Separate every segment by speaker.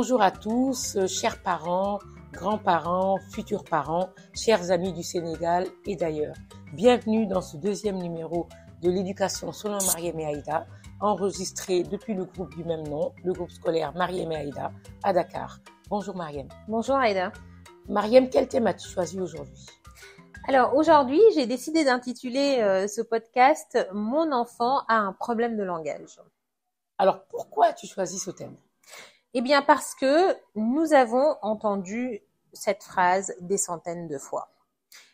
Speaker 1: Bonjour à tous, chers parents, grands-parents, futurs parents, chers amis du Sénégal et d'ailleurs. Bienvenue dans ce deuxième numéro de l'éducation selon Mariem et Aïda, enregistré depuis le groupe du même nom, le groupe scolaire Mariem et Aïda, à Dakar. Bonjour Mariem.
Speaker 2: Bonjour Aïda.
Speaker 1: Mariem, quel thème as-tu choisi aujourd'hui ?
Speaker 2: Alors aujourd'hui, j'ai décidé d'intituler ce podcast « Mon enfant a un problème de langage ».
Speaker 1: Alors pourquoi as-tu choisi ce thème ?
Speaker 2: Eh bien parce que nous avons entendu cette phrase des centaines de fois.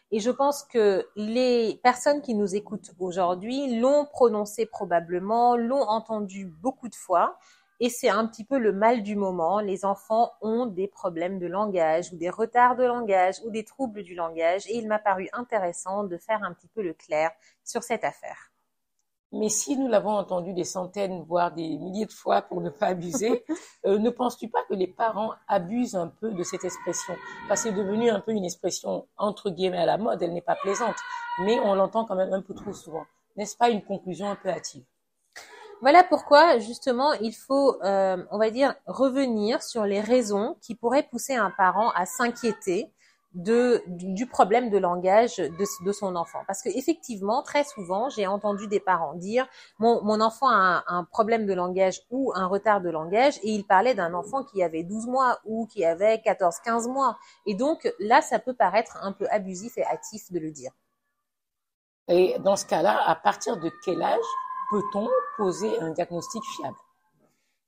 Speaker 2: Et je pense que les personnes qui nous écoutent aujourd'hui l'ont prononcée probablement, l'ont entendue beaucoup de fois. Et c'est un petit peu le mal du moment. Les enfants ont des problèmes de langage ou des retards de langage ou des troubles du langage. Et il m'a paru intéressant de faire un petit peu le clair sur cette affaire.
Speaker 1: Mais si nous l'avons entendu des centaines, voire des milliers de fois pour ne pas abuser, ne penses-tu pas que les parents abusent un peu de cette expression ? Parce que c'est devenu un peu une expression entre guillemets à la mode, elle n'est pas plaisante, mais on l'entend quand même un peu trop souvent. N'est-ce pas une conclusion un peu hâtive ?
Speaker 2: Voilà pourquoi, justement, il faut, on va dire, revenir sur les raisons qui pourraient pousser un parent à s'inquiéter du problème de langage de son enfant. Parce que effectivement, très souvent, j'ai entendu des parents dire mon enfant a un problème de langage ou un retard de langage, et il parlait d'un enfant qui avait 12 mois ou qui avait 14-15 mois. Et donc là, ça peut paraître un peu abusif et hâtif de le dire.
Speaker 1: Et dans ce cas-là, à partir de quel âge peut-on poser un diagnostic fiable ?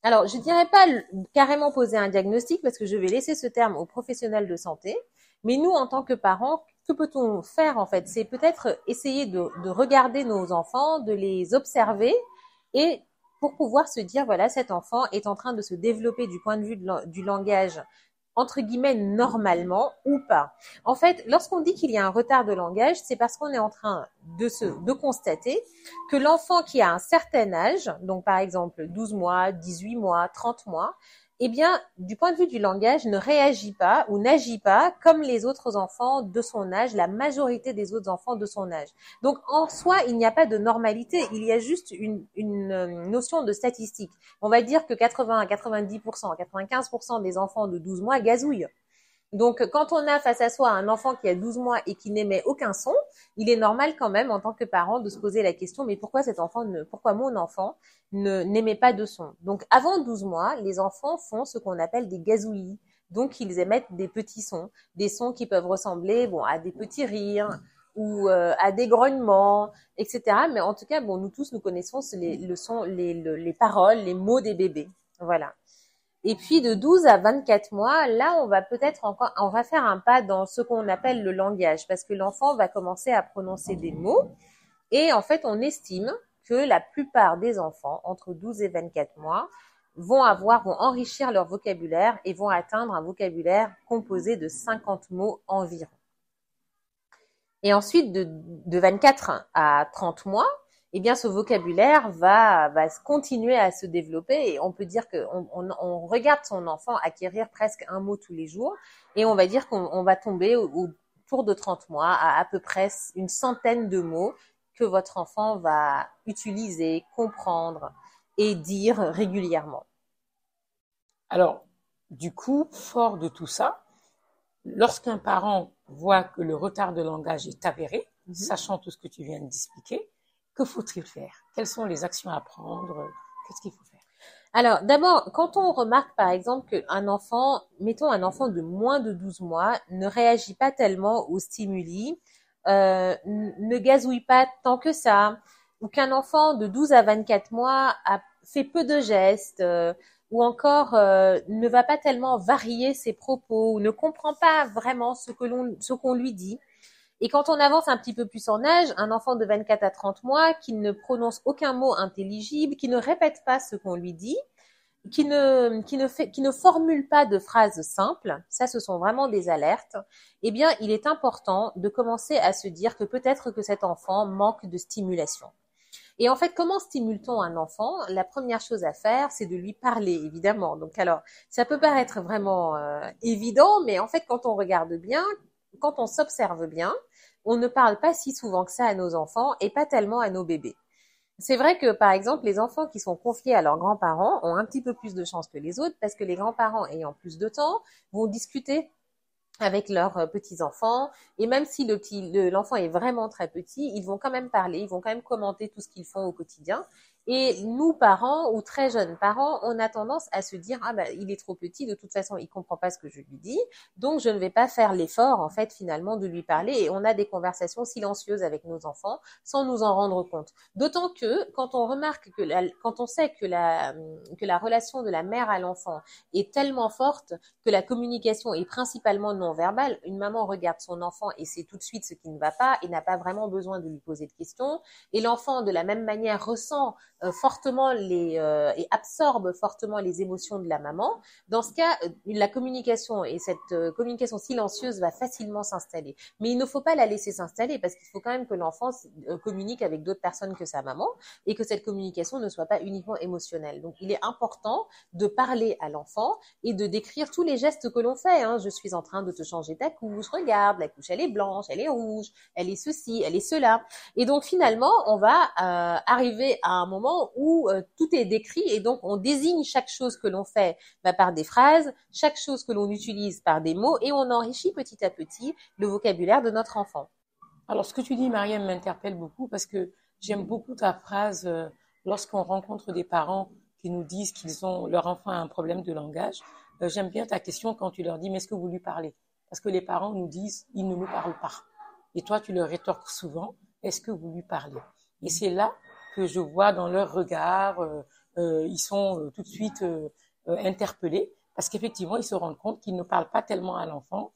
Speaker 2: Alors, je dirais pas carrément poser un diagnostic parce que je vais laisser ce terme aux professionnels de santé. Mais nous, en tant que parents, que peut-on faire en fait ? C'est peut-être essayer de regarder nos enfants, de les observer et pour pouvoir se dire, voilà, cet enfant est en train de se développer du point de vue du langage entre guillemets normalement ou pas. En fait, lorsqu'on dit qu'il y a un retard de langage, c'est parce qu'on est en train de constater que l'enfant qui a un certain âge, donc par exemple 12 mois, 18 mois, 30 mois, eh bien, du point de vue du langage, ne réagit pas ou n'agit pas comme les autres enfants de son âge, la majorité des autres enfants de son âge. Donc, en soi, il n'y a pas de normalité, il y a juste une notion de statistique. On va dire que 80 à 90%, 95% des enfants de 12 mois gazouillent. Donc, quand on a face à soi un enfant qui a 12 mois et qui n'émet aucun son, il est normal quand même, en tant que parent, de se poser la question, mais pourquoi pourquoi mon enfant n'émet pas de son? Donc, avant 12 mois, les enfants font ce qu'on appelle des gazouillis. Donc, ils émettent des petits sons, des sons qui peuvent ressembler, à des petits rires ou à des grognements, etc. Mais en tout cas, nous tous, nous connaissons les paroles, les mots des bébés. Voilà. Et puis de 12 à 24 mois, là, on va faire un pas dans ce qu'on appelle le langage, parce que l'enfant va commencer à prononcer des mots. Et en fait, on estime que la plupart des enfants, entre 12 et 24 mois, vont enrichir leur vocabulaire et vont atteindre un vocabulaire composé de 50 mots environ. Et ensuite, de 24 à 30 mois, eh bien, ce vocabulaire va continuer à se développer et on peut dire on regarde son enfant acquérir presque un mot tous les jours et on va dire qu'on va tomber autour de 30 mois à peu près une centaine de mots que votre enfant va utiliser, comprendre et dire régulièrement.
Speaker 1: Alors, du coup, fort de tout ça, lorsqu'un parent voit que le retard de langage est avéré, sachant tout ce que tu viens d'expliquer, que faut-il faire ? Quelles sont les actions à prendre ? Qu'est-ce qu'il faut faire ?
Speaker 2: Alors, d'abord, quand on remarque, par exemple, qu'un enfant, mettons un enfant de moins de 12 mois, ne réagit pas tellement aux stimuli, ne gazouille pas tant que ça, ou qu'un enfant de 12 à 24 mois fait peu de gestes, ou encore ne va pas tellement varier ses propos, ou ne comprend pas vraiment ce qu'on lui dit. Et quand on avance un petit peu plus en âge, un enfant de 24 à 30 mois qui ne prononce aucun mot intelligible, qui ne répète pas ce qu'on lui dit, qui ne formule pas de phrases simples, ça ce sont vraiment des alertes, eh bien il est important de commencer à se dire que peut-être que cet enfant manque de stimulation. Et en fait, comment stimule-t-on un enfant ? La première chose à faire, c'est de lui parler, évidemment. Donc alors, ça peut paraître vraiment évident, mais en fait, quand on regarde bien, quand on s'observe bien, on ne parle pas si souvent que ça à nos enfants et pas tellement à nos bébés. C'est vrai que, par exemple, les enfants qui sont confiés à leurs grands-parents ont un petit peu plus de chance que les autres parce que les grands-parents ayant plus de temps vont discuter avec leurs petits-enfants. Et même si l'enfant est vraiment très petit, ils vont quand même parler, ils vont quand même commenter tout ce qu'ils font au quotidien. Et nous, parents ou très jeunes parents, on a tendance à se dire, ah ben, il est trop petit, de toute façon, il comprend pas ce que je lui dis, donc je ne vais pas faire l'effort, en fait, finalement, de lui parler. Et on a des conversations silencieuses avec nos enfants sans nous en rendre compte. D'autant que, quand on remarque quand on sait que la relation de la mère à l'enfant est tellement forte que la communication est principalement non verbale, une maman regarde son enfant et sait tout de suite ce qui ne va pas et n'a pas vraiment besoin de lui poser de questions. Et l'enfant, de la même manière, ressent fortement et absorbe fortement les émotions de la maman. Dans ce cas, la communication et cette communication silencieuse va facilement s'installer. Mais il ne faut pas la laisser s'installer parce qu'il faut quand même que l'enfant communique avec d'autres personnes que sa maman et que cette communication ne soit pas uniquement émotionnelle. Donc, il est important de parler à l'enfant et de décrire tous les gestes que l'on fait. Hein. Je suis en train de te changer ta couche, regarde, la couche elle est blanche, elle est rouge, elle est ceci, elle est cela. Et donc finalement, on va arriver à un moment où tout est décrit et donc on désigne chaque chose que l'on fait par des phrases, chaque chose que l'on utilise par des mots et on enrichit petit à petit le vocabulaire de notre enfant.
Speaker 1: Alors, ce que tu dis, Mariam, m'interpelle beaucoup parce que j'aime beaucoup ta phrase lorsqu'on rencontre des parents qui nous disent leur enfant a un problème de langage. J'aime bien ta question quand tu leur dis, mais est-ce que vous lui parlez? Parce que les parents nous disent, il ne nous parle pas. Et toi, tu leur rétorques souvent, est-ce que vous lui parlez? Et c'est là que je vois dans leur regard, ils sont tout de suite interpellés parce qu'effectivement, ils se rendent compte qu'ils ne parlent pas tellement à l'enfant,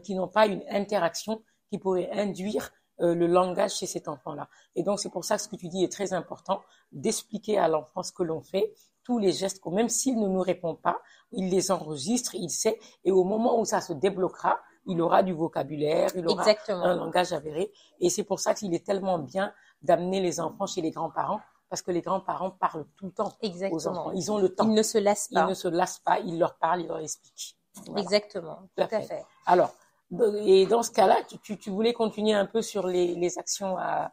Speaker 1: qu'ils n'ont pas une interaction qui pourrait induire le langage chez cet enfant-là. Et donc, c'est pour ça que ce que tu dis est très important, d'expliquer à l'enfant ce que l'on fait, tous les gestes, même s'il ne nous répond pas, il les enregistre, il sait, et au moment où ça se débloquera, il aura du vocabulaire, il aura
Speaker 2: Exactement.
Speaker 1: un langage avéré. Et c'est pour ça qu'il est tellement bien d'amener les enfants chez les grands-parents, parce que les grands-parents parlent tout le temps aux enfants. Ils ont le temps.
Speaker 2: Ils ne se lassent pas.
Speaker 1: Ils ne se lassent pas, ils leur parlent, ils leur expliquent.
Speaker 2: Voilà. Exactement, tout à fait.
Speaker 1: Alors, et dans ce cas-là, tu voulais continuer un peu sur les actions à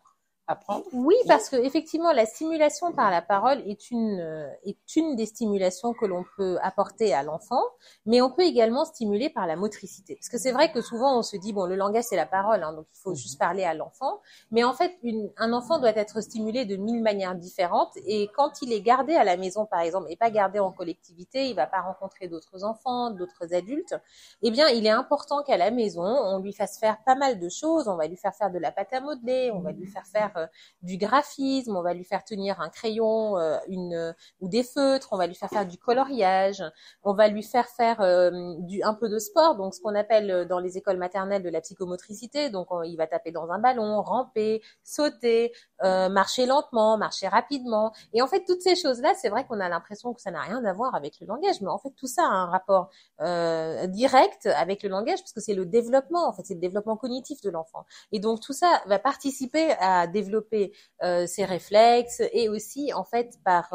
Speaker 1: prendre?
Speaker 2: Oui, parce que effectivement, la stimulation par la parole est une des stimulations que l'on peut apporter à l'enfant, mais on peut également stimuler par la motricité. Parce que c'est vrai que souvent on se dit bon, le langage c'est la parole, hein, donc il faut juste parler à l'enfant. Mais en fait, un enfant doit être stimulé de 1000 manières différentes. Et quand il est gardé à la maison, par exemple, et pas gardé en collectivité, il va pas rencontrer d'autres enfants, d'autres adultes. Eh bien, il est important qu'à la maison, on lui fasse faire pas mal de choses. On va lui faire faire de la pâte à modeler, on va lui faire faire du graphisme, on va lui faire tenir un crayon, ou des feutres, on va lui faire faire du coloriage, on va lui faire faire un peu de sport, donc ce qu'on appelle dans les écoles maternelles de la psychomotricité. Donc il va taper dans un ballon, ramper, sauter, marcher lentement, marcher rapidement. Et en fait, toutes ces choses-là, c'est vrai qu'on a l'impression que ça n'a rien à voir avec le langage, mais en fait, tout ça a un rapport direct avec le langage, parce que c'est le développement, en fait, c'est le développement cognitif de l'enfant. Et donc tout ça va participer à développer ses réflexes et aussi en fait par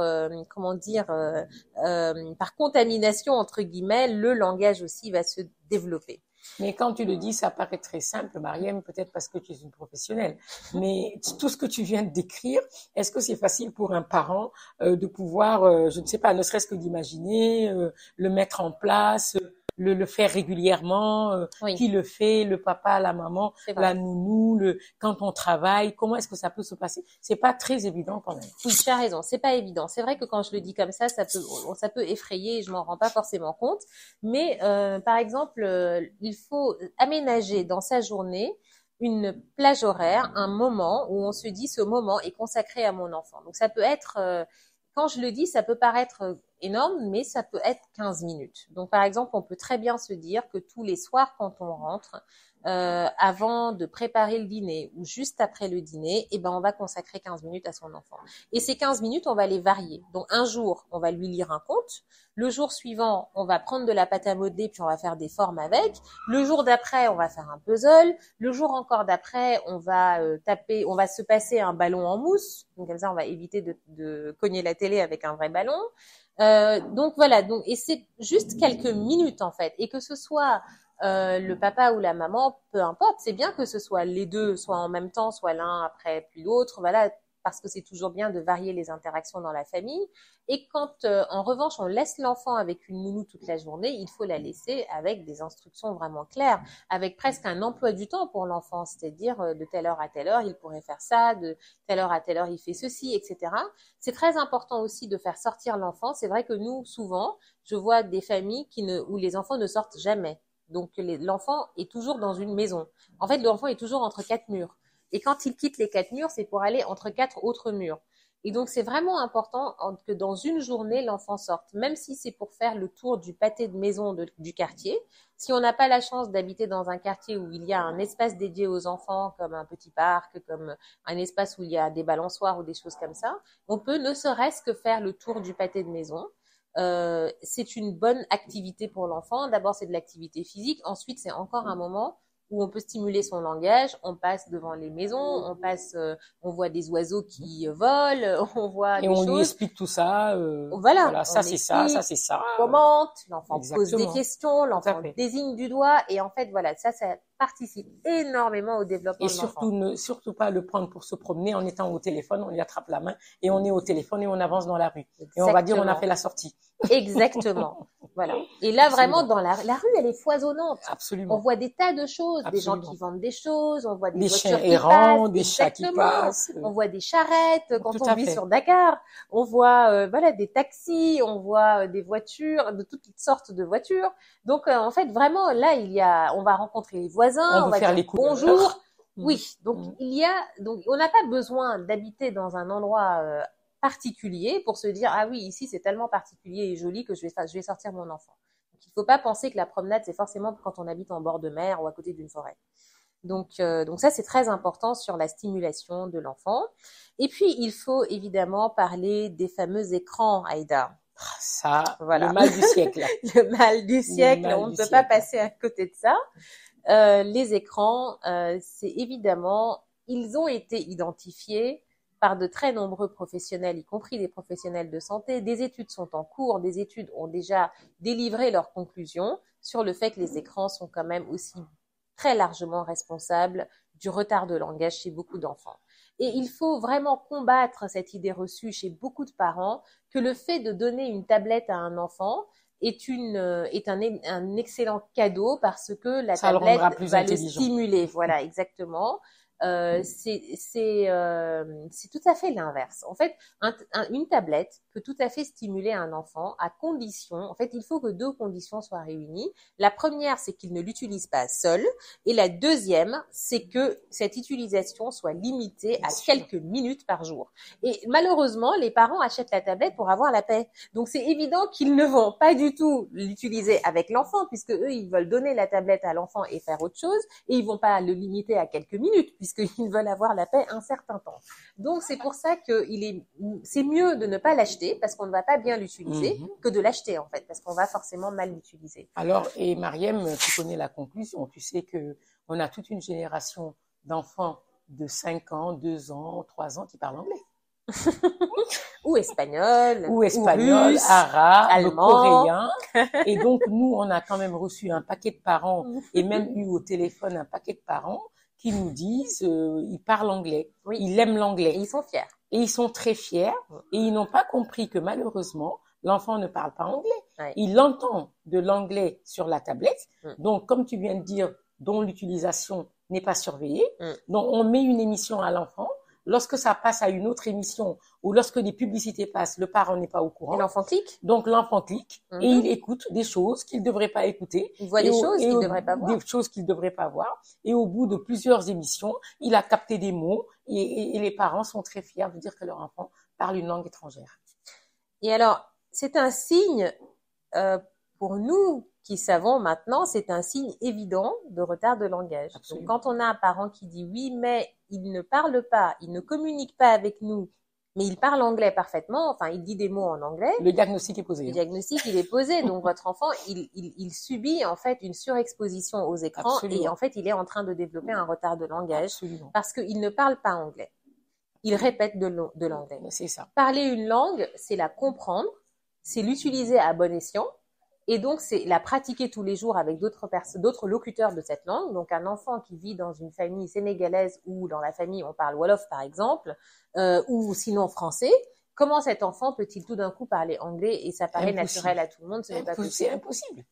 Speaker 2: par contamination entre guillemets, le langage aussi va se développer.
Speaker 1: Mais quand tu le dis, ça paraît très simple, Mariam, peut-être parce que tu es une professionnelle. Mais tout ce que tu viens de décrire, est-ce que c'est facile pour un parent de pouvoir, je ne sais pas, ne serait-ce que d'imaginer, le mettre en place, le faire régulièrement,
Speaker 2: Oui.
Speaker 1: Qui le fait, le papa, la maman, la nounou, quand on travaille, comment est-ce que ça peut se passer? C'est pas très évident quand même.
Speaker 2: Oui, tu as raison, c'est pas évident. C'est vrai que quand je le dis comme ça peut effrayer et je m'en rends pas forcément compte. Mais par exemple, il faut aménager dans sa journée une plage horaire, un moment où on se dit ce moment est consacré à mon enfant. Donc ça peut être, quand je le dis, ça peut paraître énorme, mais ça peut être 15 minutes. Donc par exemple, on peut très bien se dire que tous les soirs quand on rentre, avant de préparer le dîner ou juste après le dîner, eh ben on va consacrer 15 minutes à son enfant. Et ces 15 minutes, on va les varier. Donc un jour, on va lui lire un conte. Le jour suivant, on va prendre de la pâte à modeler puis on va faire des formes avec. Le jour d'après, on va faire un puzzle. Le jour encore d'après, on va on va se passer un ballon en mousse. Donc comme ça, on va éviter de cogner la télé avec un vrai ballon. Donc voilà. Donc et c'est juste quelques minutes en fait. Et que ce soit le papa ou la maman, peu importe, c'est bien que ce soit les deux, soit en même temps, soit l'un après puis l'autre. Voilà, parce que c'est toujours bien de varier les interactions dans la famille. Et quand, en revanche, on laisse l'enfant avec une nounou toute la journée, il faut la laisser avec des instructions vraiment claires, avec presque un emploi du temps pour l'enfant, c'est-à-dire de telle heure à telle heure, il pourrait faire ça, de telle heure à telle heure, il fait ceci, etc. C'est très important aussi de faire sortir l'enfant. C'est vrai que nous, souvent, je vois des familles où les enfants ne sortent jamais. Donc, l'enfant est toujours dans une maison. En fait, l'enfant est toujours entre quatre murs. Et quand il quitte les quatre murs, c'est pour aller entre quatre autres murs. Et donc, c'est vraiment important que dans une journée, l'enfant sorte, même si c'est pour faire le tour du pâté de maison du quartier. Si on n'a pas la chance d'habiter dans un quartier où il y a un espace dédié aux enfants, comme un petit parc, comme un espace où il y a des balançoires ou des choses comme ça, on peut ne serait-ce que faire le tour du pâté de maison. C'est une bonne activité pour l'enfant. D'abord, c'est de l'activité physique. Ensuite, c'est encore un moment où on peut stimuler son langage. On passe devant les maisons, on voit des oiseaux qui volent, on voit
Speaker 1: Et
Speaker 2: des
Speaker 1: on
Speaker 2: choses.
Speaker 1: lui explique tout ça.
Speaker 2: Voilà,
Speaker 1: ça
Speaker 2: on
Speaker 1: c'est ça, ça c'est ça.
Speaker 2: on commente, l'enfant pose des
Speaker 1: Exactement.
Speaker 2: questions,
Speaker 1: Tout à
Speaker 2: l'enfant
Speaker 1: fait.
Speaker 2: désigne du doigt. Et en fait, voilà, ça participe énormément au développement
Speaker 1: Et
Speaker 2: de l'enfant.
Speaker 1: surtout pas le prendre pour se promener en étant au téléphone, on lui attrape la main et on est au téléphone et on avance dans la rue. Et on va dire on a fait la sortie.
Speaker 2: Exactement. Voilà. Et là,
Speaker 1: Absolument.
Speaker 2: vraiment, dans la rue, elle est foisonnante.
Speaker 1: Absolument.
Speaker 2: On voit des tas de choses, des gens
Speaker 1: Absolument.
Speaker 2: qui vendent des choses, on voit des
Speaker 1: Des
Speaker 2: voitures
Speaker 1: chiens
Speaker 2: qui
Speaker 1: errants,
Speaker 2: passent,
Speaker 1: des chats qui
Speaker 2: exactement.
Speaker 1: passent.
Speaker 2: On voit des charrettes quand
Speaker 1: Tout
Speaker 2: on
Speaker 1: à
Speaker 2: vit
Speaker 1: fait.
Speaker 2: sur Dakar. On voit voilà des taxis, on voit des voitures, de toutes sortes de voitures. Donc en fait, vraiment, là, on va rencontrer les voisins, on
Speaker 1: veut
Speaker 2: va
Speaker 1: faire
Speaker 2: dire
Speaker 1: les couleurs.
Speaker 2: bonjour. Oui, donc
Speaker 1: Mm.
Speaker 2: on n'a pas besoin d'habiter dans un endroit particulier pour se dire ah oui, ici c'est tellement particulier et joli que je vais sortir mon enfant. Donc il ne faut pas penser que la promenade c'est forcément quand on habite en bord de mer ou à côté d'une forêt. Donc ça c'est très important sur la stimulation de l'enfant. Et puis il faut évidemment parler des fameux écrans, Aïda.
Speaker 1: Ça,
Speaker 2: Voilà.
Speaker 1: le mal du siècle.
Speaker 2: Le mal du siècle, on ne peut pas passer à côté de ça. Les écrans, c'est évidemment, ils ont été identifiés par de très nombreux professionnels, y compris des professionnels de santé. Des études sont en cours, des études ont déjà délivré leurs conclusions sur le fait que les écrans sont quand même aussi très largement responsables du retard de langage chez beaucoup d'enfants. Et il faut vraiment combattre cette idée reçue chez beaucoup de parents que le fait de donner une tablette à un enfant est un excellent cadeau parce que la tablette va le stimuler. Voilà, exactement. C'est tout à fait l'inverse. En fait, une tablette peut tout à fait stimuler un enfant à condition, en fait, il faut que deux conditions soient réunies. La première, c'est qu'il ne l'utilise pas seul. Et la deuxième, c'est que cette utilisation soit limitée à quelques minutes par jour. Et malheureusement, les parents achètent la tablette pour avoir la paix. Donc, c'est évident qu'ils ne vont pas du tout l'utiliser avec l'enfant puisque eux, ils veulent donner la tablette à l'enfant et faire autre chose. Et ils vont pas le limiter à quelques minutes puisqu'ils veulent avoir la paix un certain temps. Donc, c'est pour ça que c'est mieux de ne pas l'acheter parce qu'on ne va pas bien l'utiliser que de l'acheter en fait, parce qu'on va forcément mal l'utiliser.
Speaker 1: Alors, et Mariem, tu connais la conclusion, tu sais que on a toute une génération d'enfants de 5 ans, 2 ans, 3 ans qui parlent anglais.
Speaker 2: ou espagnol,
Speaker 1: ou russe, arabe,
Speaker 2: allemand.
Speaker 1: coréen. Et donc, nous, on a quand même reçu un paquet de parents et même eu au téléphone un paquet de parents qui nous disent ils parlent anglais,
Speaker 2: oui.
Speaker 1: Ils aiment l'anglais.
Speaker 2: Et ils sont fiers.
Speaker 1: Et ils sont très fiers et ils n'ont pas compris que malheureusement, l'enfant ne parle pas anglais.
Speaker 2: Ouais.
Speaker 1: Il entend de l'anglais sur la tablette. Donc, comme tu viens de dire, dont l'utilisation n'est pas surveillée. Donc, on met une émission à l'enfant. Lorsque ça passe à une autre émission ou lorsque des publicités passent, le parent n'est pas au courant.
Speaker 2: Et l'enfant clique.
Speaker 1: Donc, l'enfant clique et il écoute des choses qu'il ne devrait pas écouter.
Speaker 2: Il voit des choses qu'il ne devrait pas voir.
Speaker 1: Des choses qu'il ne devrait pas voir. Et au bout de plusieurs émissions, il a capté des mots et les parents sont très fiers de dire que leur enfant parle une langue étrangère.
Speaker 2: Et alors, c'est un signe, pour nous qui savons maintenant, c'est un signe évident de retard de langage.
Speaker 1: Absolument.
Speaker 2: Donc, quand on a un parent qui dit oui, mais il ne parle pas, il ne communique pas avec nous, mais il parle anglais parfaitement, enfin, il dit des mots en anglais.
Speaker 1: Le diagnostic est posé.
Speaker 2: Le diagnostic, il est posé. Donc, votre enfant, il subit, en fait, une surexposition aux écrans. Absolument. Et en fait, il est en train de développer un retard de langage.
Speaker 1: Absolument.
Speaker 2: Parce qu'il ne parle pas anglais. Il répète de l'anglais.
Speaker 1: C'est ça.
Speaker 2: Parler une langue, c'est la comprendre, c'est l'utiliser à bon escient. Et donc, c'est la pratiquer tous les jours avec d'autres locuteurs de cette langue. Donc, un enfant qui vit dans une famille sénégalaise ou dans la famille, on parle Wolof, par exemple, ou sinon français, comment cet enfant peut-il tout d'un coup parler anglais et ça paraît naturel à tout le monde? Ce n'est pas possible.
Speaker 1: C'est impossible.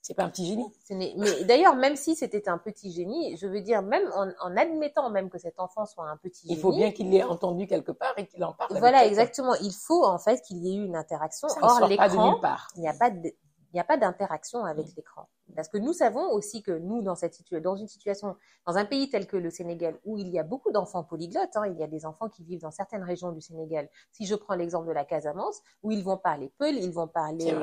Speaker 1: C'est pas un petit génie.
Speaker 2: Mais d'ailleurs, même si c'était un petit génie, je veux dire, même en admettant même que cet enfant soit un petit génie.
Speaker 1: Il faut bien qu'il l'ait entendu quelque part et qu'il en parle.
Speaker 2: Voilà, exactement. Il faut, en fait, qu'il y ait eu une interaction.
Speaker 1: Or, l'écran,
Speaker 2: il n'y a pas d'interaction avec l'écran. Parce que nous savons aussi que nous, dans une situation, dans un pays tel que le Sénégal, où il y a beaucoup d'enfants polyglottes, il y a des enfants qui vivent dans certaines régions du Sénégal. Si je prends l'exemple de la Casamance, où ils vont parler Peul, ils vont parler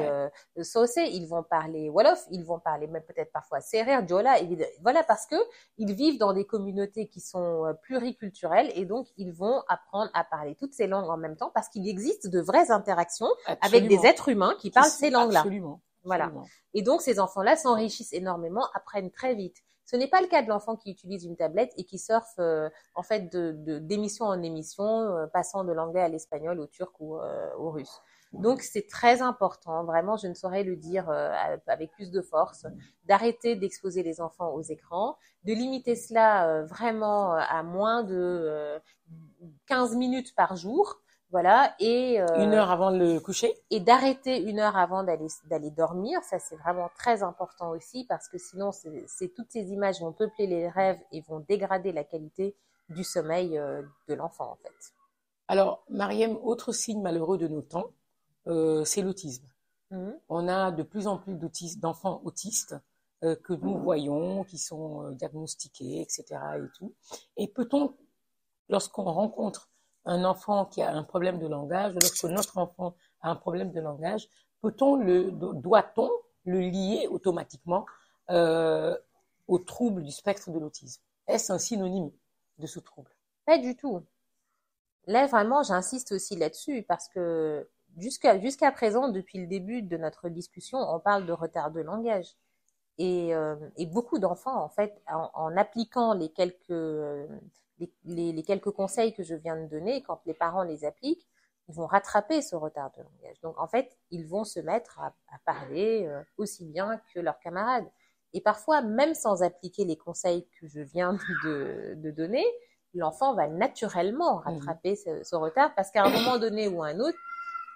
Speaker 2: Socé, ils vont parler Wolof, ils vont parler même peut-être parfois Serer, Diola, voilà, parce que ils vivent dans des communautés qui sont pluriculturelles et donc ils vont apprendre à parler toutes ces langues en même temps parce qu'il existe de vraies interactions avec des êtres humains qui parlent ces langues-là.
Speaker 1: Absolument.
Speaker 2: Voilà. Et donc, ces enfants-là s'enrichissent énormément, apprennent très vite. Ce n'est pas le cas de l'enfant qui utilise une tablette et qui surfe, en fait, d'émission en émission, passant de l'anglais à l'espagnol, au turc ou au russe. Donc, c'est très important, vraiment, je ne saurais le dire avec plus de force, d'arrêter d'exposer les enfants aux écrans, de limiter cela vraiment à moins de 15 minutes par jour. Voilà, et
Speaker 1: 1 heure avant le coucher.
Speaker 2: Et d'arrêter 1 heure avant d'aller dormir, ça c'est vraiment très important aussi parce que sinon toutes ces images vont peupler les rêves et vont dégrader la qualité du sommeil de l'enfant en fait.
Speaker 1: Alors Mariem, autre signe malheureux de nos temps, c'est l'autisme. On a de plus en plus d'enfants autistes que nous voyons, qui sont diagnostiqués, etc. et tout. Et peut-on, lorsqu'on rencontre un enfant qui a un problème de langage, lorsque notre enfant a un problème de langage, doit-on le lier automatiquement au trouble du spectre de l'autisme? Est-ce un synonyme de ce trouble?
Speaker 2: Pas du tout. Là, vraiment, j'insiste aussi là-dessus parce que jusqu'à présent, depuis le début de notre discussion, on parle de retard de langage. Et beaucoup d'enfants, en fait, en appliquant les quelques conseils que je viens de donner, quand les parents les appliquent, ils vont rattraper ce retard de langage. Donc, en fait, ils vont se mettre à parler aussi bien que leurs camarades. Et parfois, même sans appliquer les conseils que je viens de donner, l'enfant va naturellement rattraper ce retard parce qu'à un moment donné ou à un autre,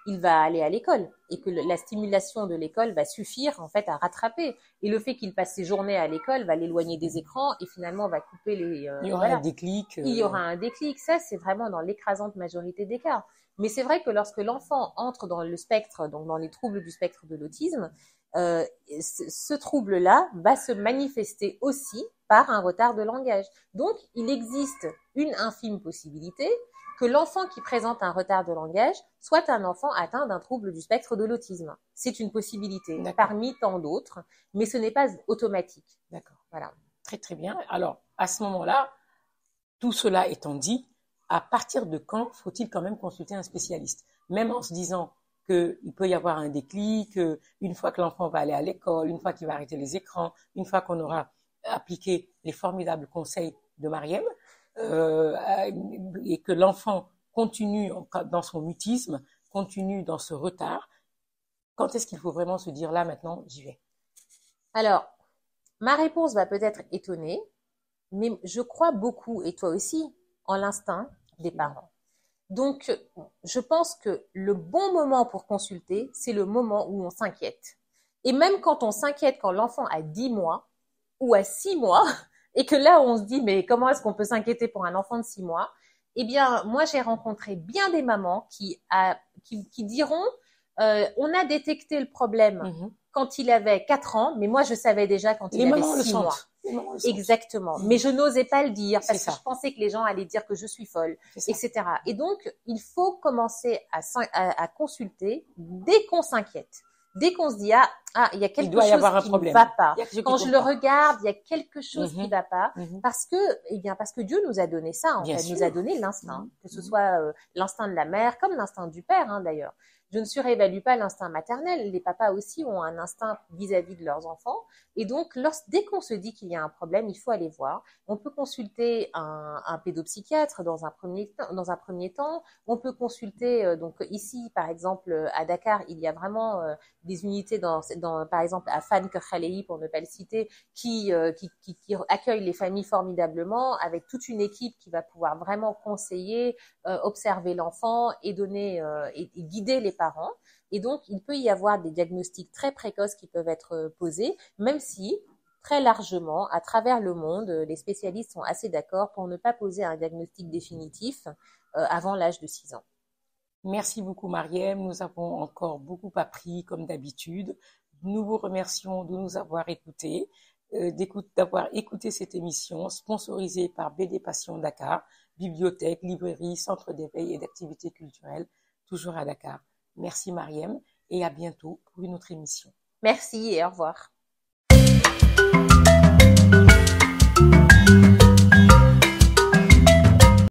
Speaker 2: il va aller à l'école et que la stimulation de l'école va suffire en fait à rattraper. Et le fait qu'il passe ses journées à l'école va l'éloigner des écrans et finalement va couper les...
Speaker 1: il y aura un déclic.
Speaker 2: Il y aura un déclic. Ça, c'est vraiment dans l'écrasante majorité des cas. Mais c'est vrai que lorsque l'enfant entre dans le spectre, donc dans les troubles du spectre de l'autisme, ce trouble-là va se manifester aussi par un retard de langage. Donc, il existe une infime possibilité que l'enfant qui présente un retard de langage soit un enfant atteint d'un trouble du spectre de l'autisme. C'est une possibilité parmi tant d'autres, mais ce n'est pas automatique.
Speaker 1: D'accord.
Speaker 2: Voilà.
Speaker 1: Très, très bien. Alors, à ce moment-là, tout cela étant dit, à partir de quand faut-il quand même consulter un spécialiste? Même en se disant qu'il peut y avoir un déclic, une fois que l'enfant va aller à l'école, une fois qu'il va arrêter les écrans, une fois qu'on aura appliqué les formidables conseils de Mariem, et que l'enfant continue dans son mutisme, continue dans ce retard, quand est-ce qu'il faut vraiment se dire là maintenant j'y vais?
Speaker 2: Alors, ma réponse va peut-être étonner, mais je crois beaucoup, et toi aussi, en l'instinct des parents. Donc, je pense que le bon moment pour consulter, c'est le moment où on s'inquiète. Et même quand on s'inquiète quand l'enfant a 10 mois ou à 6 mois, et que là, on se dit, mais comment est-ce qu'on peut s'inquiéter pour un enfant de 6 mois? Eh bien, moi, j'ai rencontré bien des mamans qui diront, on a détecté le problème quand il avait 4 ans, mais moi, je savais déjà quand il avait 6 mois. Exactement. Mais je n'osais pas le dire parce que je pensais que les gens allaient dire que je suis folle, etc. Et donc, il faut commencer à consulter dès qu'on s'inquiète. Dès qu'on se dit, il y a quelque chose qui ne va pas. Quand je le regarde, il y a quelque chose qui ne va pas. Parce que Dieu nous a donné ça, en fait. Il nous a donné l'instinct. Que ce soit l'instinct de la mère, comme l'instinct du père, d'ailleurs. Je ne surévalue pas l'instinct maternel. Les papas aussi ont un instinct vis-à-vis de leurs enfants. Et donc, dès qu'on se dit qu'il y a un problème, il faut aller voir. On peut consulter un pédopsychiatre dans un premier temps. On peut consulter, donc ici, par exemple, à Dakar, il y a vraiment des unités par exemple, à Fan Khalei, pour ne pas le citer, qui accueille les familles formidablement, avec toute une équipe qui va pouvoir vraiment conseiller, observer l'enfant et donner et guider les parents. Et donc, il peut y avoir des diagnostics très précoces qui peuvent être posés, même si, très largement, à travers le monde, les spécialistes sont assez d'accord pour ne pas poser un diagnostic définitif avant l'âge de 6 ans.
Speaker 1: Merci beaucoup, Mariem. Nous avons encore beaucoup appris, comme d'habitude. Nous vous remercions de nous avoir écoutés, d'avoir écouté cette émission sponsorisée par BD Passion Dakar, bibliothèque, librairie, centre d'éveil et d'activités culturelles, toujours à Dakar. Merci, Mariem, et à bientôt pour une autre émission.
Speaker 2: Merci et au revoir.